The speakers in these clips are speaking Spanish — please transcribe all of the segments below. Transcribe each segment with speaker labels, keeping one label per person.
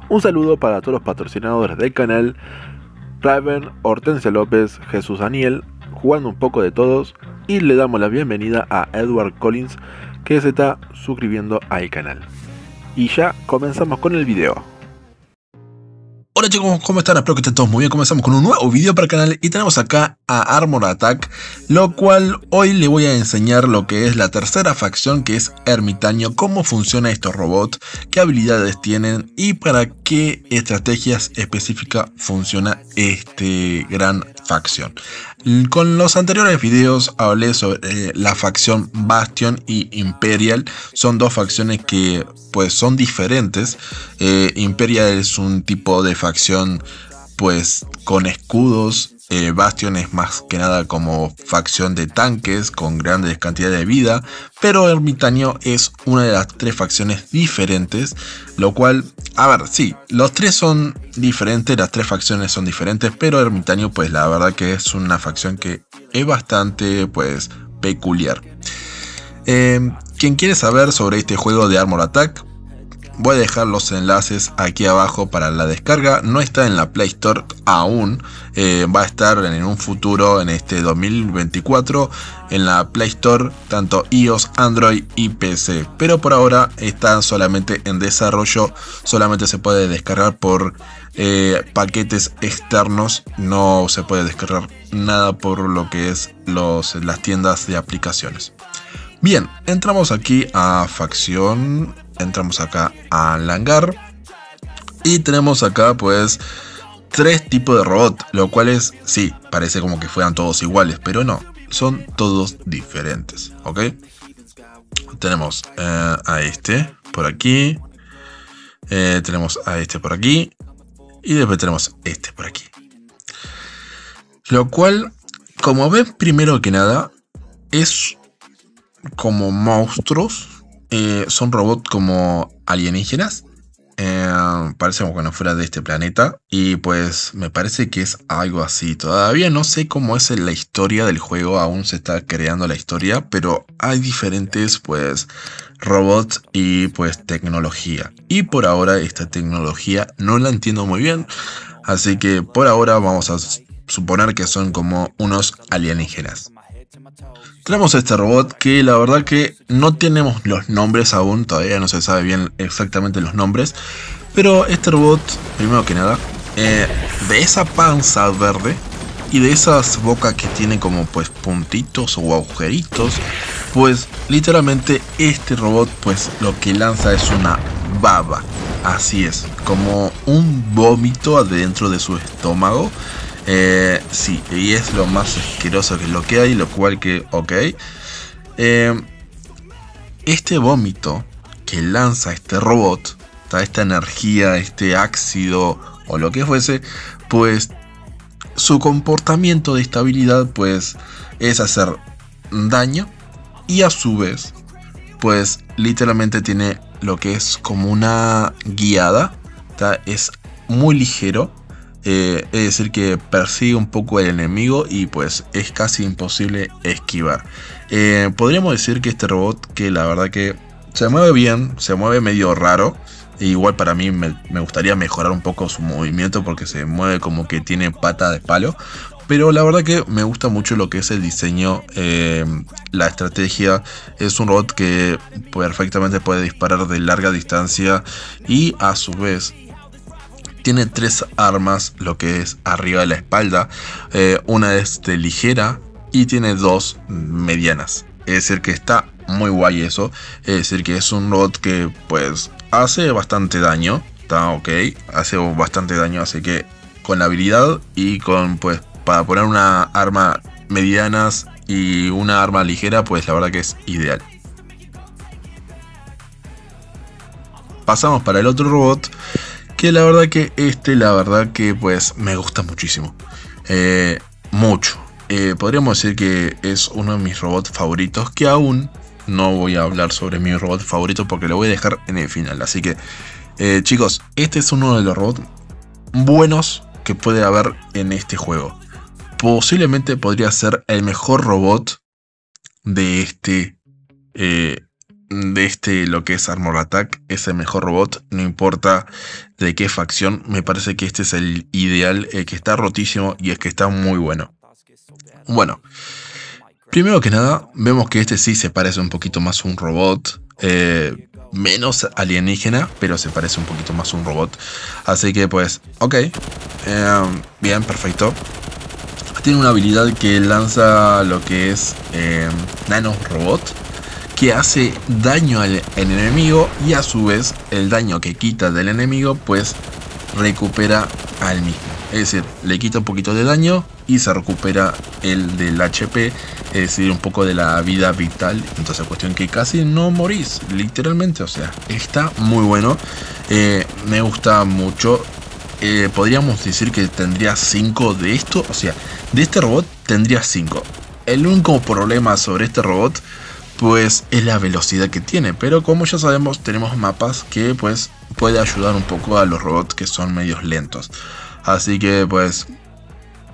Speaker 1: Un saludo para todos los patrocinadores del canal, Raven, Hortensia López, Jesús Daniel, jugando un poco de todos, y le damos la bienvenida a Edward Collins, que se está suscribiendo al canal. Y ya comenzamos con el video.
Speaker 2: Hola chicos, ¿cómo están? Espero que estén todos muy bien. Comenzamos con un nuevo video para el canal y tenemos acá a Armor Attack, lo cual hoy le voy a enseñar lo que es la tercera facción, que es Ermitaño, cómo funciona estos robots, qué habilidades tienen y para qué estrategias específicas funciona este gran facción. Con los anteriores videos hablé sobre la facción Bastion y Imperial. Son dos facciones que pues son diferentes. Imperial es un tipo de facción pues con escudos. Bastion es más que nada como facción de tanques con grandes cantidades de vida, pero Ermitaño es una de las tres facciones diferentes, lo cual, a ver, sí, los tres son diferentes, las tres facciones son diferentes, pero Ermitaño pues la verdad que es una facción que es bastante pues peculiar. Quien quiere saber sobre este juego de Armor Attack, voy a dejar los enlaces aquí abajo para la descarga. No está en la Play Store aún. Va a estar en un futuro, en este 2024, en la Play Store, tanto iOS, Android y PC. Pero por ahora está solamente en desarrollo. Solamente se puede descargar por paquetes externos. No se puede descargar nada por lo que es las tiendas de aplicaciones. Bien, entramos aquí a facción. Entramos acá al hangar y tenemos acá pues tres tipos de robot, lo cual es, sí, parece como que fueran todos iguales, pero no, son todos diferentes, ¿ok? Tenemos a este por aquí, tenemos a este por aquí y después tenemos este por aquí. Lo cual, como ven, primero que nada, es como monstruos. Son robots como alienígenas. Parece como que no fuera de este planeta. Y pues me parece que es algo así. Todavía no sé cómo es la historia del juego. Aún se está creando la historia. Pero hay diferentes pues robots y pues tecnología. Y por ahora esta tecnología no la entiendo muy bien. Así que por ahora vamos a suponer que son como unos alienígenas. Tenemos este robot que la verdad que no tenemos los nombres aún, todavía no se sabe bien exactamente los nombres. Pero este robot, primero que nada, de esa panza verde y de esas bocas que tiene como pues puntitos o agujeritos, pues literalmente este robot pues lo que lanza es una baba. Así es, como un vómito adentro de su estómago. Sí, y es lo más asqueroso que es lo que hay, lo cual que, ok. Este vómito que lanza este robot, esta energía, este ácido o lo que fuese, pues su comportamiento de estabilidad pues es hacer daño y a su vez pues literalmente tiene lo que es como una guiada, es muy ligero. Es decir que persigue un poco al enemigo y pues es casi imposible esquivar. Podríamos decir que este robot, que la verdad que se mueve bien, se mueve medio raro. Igual para mí me gustaría mejorar un poco su movimiento porque se mueve como que tiene pata de palo. Pero la verdad que me gusta mucho lo que es el diseño, la estrategia. Es un robot que perfectamente puede disparar de larga distancia y a su vez tiene tres armas, lo que es arriba de la espalda. Una es de ligera y tiene dos medianas. Es decir que está muy guay eso. Es decir que es un robot que pues hace bastante daño. Está ok, hace bastante daño. Así que con la habilidad y con pues para poner una arma medianas y una arma ligera, pues la verdad que es ideal. Pasamos para el otro robot, que la verdad que pues me gusta muchísimo. Mucho. Podríamos decir que es uno de mis robots favoritos, que aún no voy a hablar sobre mi robot favorito porque lo voy a dejar en el final. Así que chicos, este es uno de los robots buenos que puede haber en este juego. Posiblemente podría ser el mejor robot de de lo que es Armor Attack, es el mejor robot, no importa de qué facción. Me parece que este es el ideal, el que está rotísimo y el que está muy bueno. Bueno, primero que nada, vemos que este sí se parece un poquito más a un robot, menos alienígena, pero se parece un poquito más a un robot. Así que pues, ok, bien, perfecto. Tiene una habilidad que lanza lo que es Nano Robot, que hace daño al enemigo y a su vez el daño que quita del enemigo pues recupera al mismo. Es decir, le quita un poquito de daño y se recupera el del HP, es decir, un poco de la vida vital. Entonces, cuestión que casi no morís, literalmente. O sea, está muy bueno. Me gusta mucho. Podríamos decir que tendría 5 de esto. O sea, de este robot tendría 5. El único problema sobre este robot pues es la velocidad que tiene. Pero como ya sabemos, tenemos mapas que pues puede ayudar un poco a los robots que son medios lentos. Así que pues,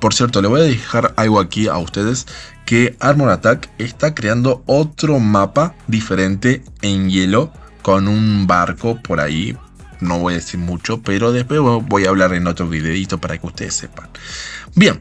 Speaker 2: por cierto, le voy a dejar algo aquí a ustedes, que Armor Attack está creando otro mapa diferente en hielo con un barco por ahí. No voy a decir mucho, pero después voy a hablar en otro videito para que ustedes sepan. Bien,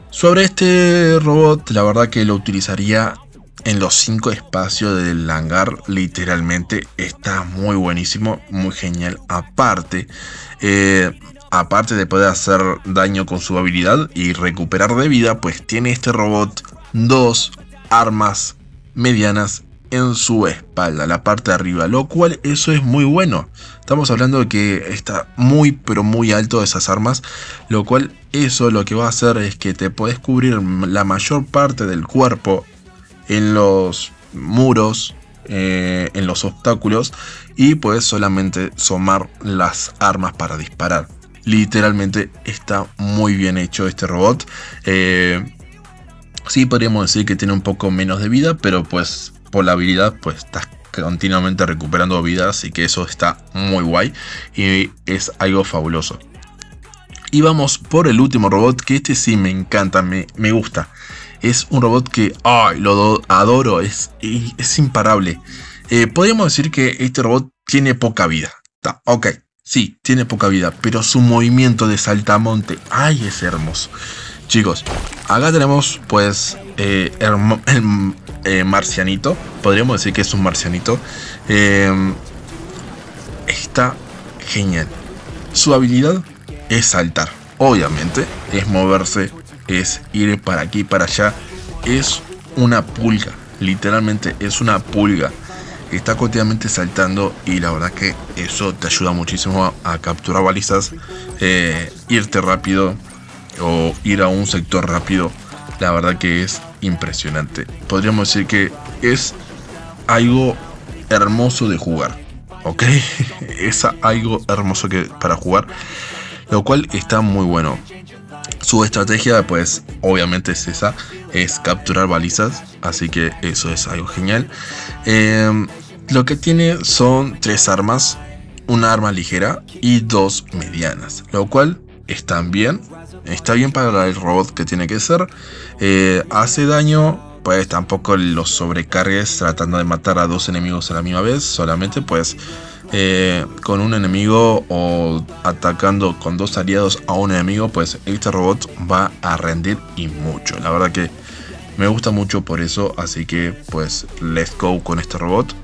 Speaker 2: sobre este robot, la verdad que lo utilizaría en los 5 espacios del hangar. Literalmente está muy buenísimo, muy genial. Aparte de poder hacer daño con su habilidad y recuperar de vida, pues tiene este robot 2 armas medianas en su espalda, la parte de arriba, lo cual eso es muy bueno. Estamos hablando de que está muy pero muy alto esas armas, lo cual eso lo que va a hacer es que te podés cubrir la mayor parte del cuerpo en los muros, en los obstáculos, y puedes solamente tomar las armas para disparar. Literalmente está muy bien hecho este robot. Sí, podríamos decir que tiene un poco menos de vida, pero pues por la habilidad pues estás continuamente recuperando vida, así que eso está muy guay y es algo fabuloso. Y vamos por el último robot, que este sí me encanta, me gusta. Es un robot que lo adoro, es imparable. Podríamos decir que este robot tiene poca vida. Ok, sí, tiene poca vida, pero su movimiento de saltamonte, es hermoso. Chicos, acá tenemos pues el marcianito. Podríamos decir que es un marcianito. Está genial. Su habilidad es saltar, obviamente, es moverse, es ir para aquí, para allá. Es una pulga, literalmente es una pulga. Está continuamente saltando y la verdad que eso te ayuda muchísimo a capturar balizas, irte rápido o ir a un sector rápido. La verdad que es impresionante. Podríamos decir que es algo hermoso de jugar, ¿ok? Es algo hermoso para jugar, lo cual está muy bueno. Su estrategia pues obviamente es esa, es capturar balizas, así que eso es algo genial. Lo que tiene son 3 armas, una arma ligera y 2 medianas, lo cual está bien para el robot que tiene que ser. Hace daño, pues tampoco lo sobrecargues tratando de matar a 2 enemigos a la misma vez, solamente pues con un enemigo o atacando con 2 aliados a un enemigo, pues este robot va a rendir y mucho. La verdad que me gusta mucho por eso, así que pues let's go con este robot.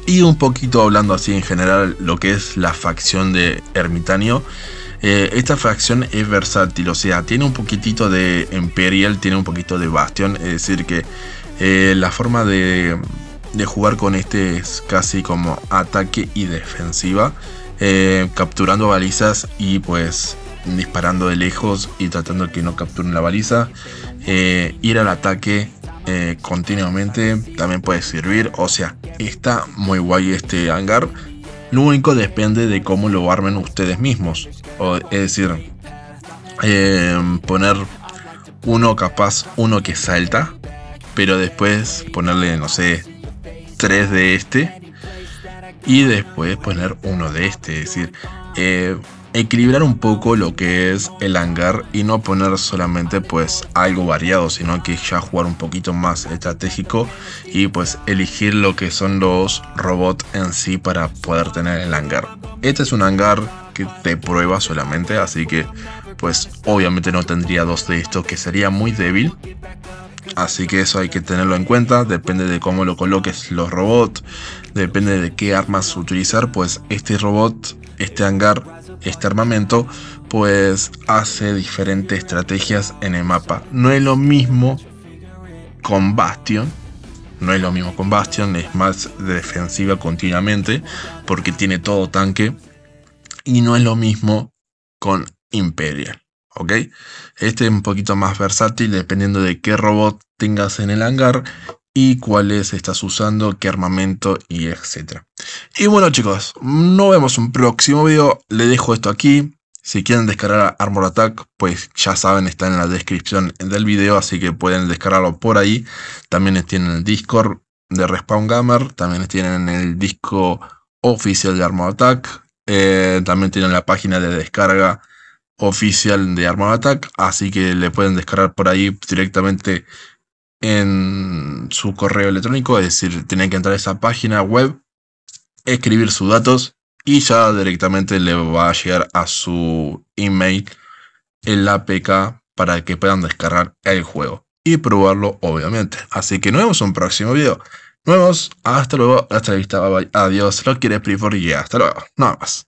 Speaker 2: Y un poquito hablando así en general lo que es la facción de Ermitaño. Esta facción es versátil, o sea, tiene un poquitito de Imperial, tiene un poquito de Bastion, es decir que la forma de jugar con este es casi como ataque y defensiva, capturando balizas y pues disparando de lejos y tratando de que no capturen la baliza, ir al ataque continuamente también puede servir. O sea, está muy guay este hangar. Lo único depende de cómo lo armen ustedes mismos, es decir, poner uno que salta, pero después ponerle, no sé, 3 de este y después poner uno de este. Es decir, equilibrar un poco lo que es el hangar y no poner solamente pues algo variado, sino que ya jugar un poquito más estratégico y pues elegir lo que son los robots en sí para poder tener el hangar. Este es un hangar que de prueba solamente, así que pues obviamente no tendría dos de estos, que sería muy débil. Así que eso hay que tenerlo en cuenta, depende de cómo lo coloques los robots, depende de qué armas utilizar, pues este robot, este hangar, este armamento, pues hace diferentes estrategias en el mapa. No es lo mismo con Bastion, es más defensiva continuamente, porque tiene todo tanque, y no es lo mismo con Imperial. ¿Ok? Este es un poquito más versátil dependiendo de qué robot tengas en el hangar y cuáles estás usando, qué armamento y etcétera. Y bueno chicos, nos vemos en un próximo video. Le dejo esto aquí. Si quieren descargar Armor Attack, pues ya saben, está en la descripción del video, así que pueden descargarlo por ahí. También tienen el Discord de Respawn Gamer, también tienen el disco oficial de Armor Attack, también tienen la página de descarga oficial de Armor Attack, así que le pueden descargar por ahí directamente en su correo electrónico, es decir, tienen que entrar a esa página web, escribir sus datos y ya directamente le va a llegar a su email el APK para que puedan descargar el juego y probarlo obviamente. Así que nos vemos en un próximo video. Nos vemos, hasta luego, hasta la vista, bye bye, adiós, lo quiere Prifor y hasta luego, nada más.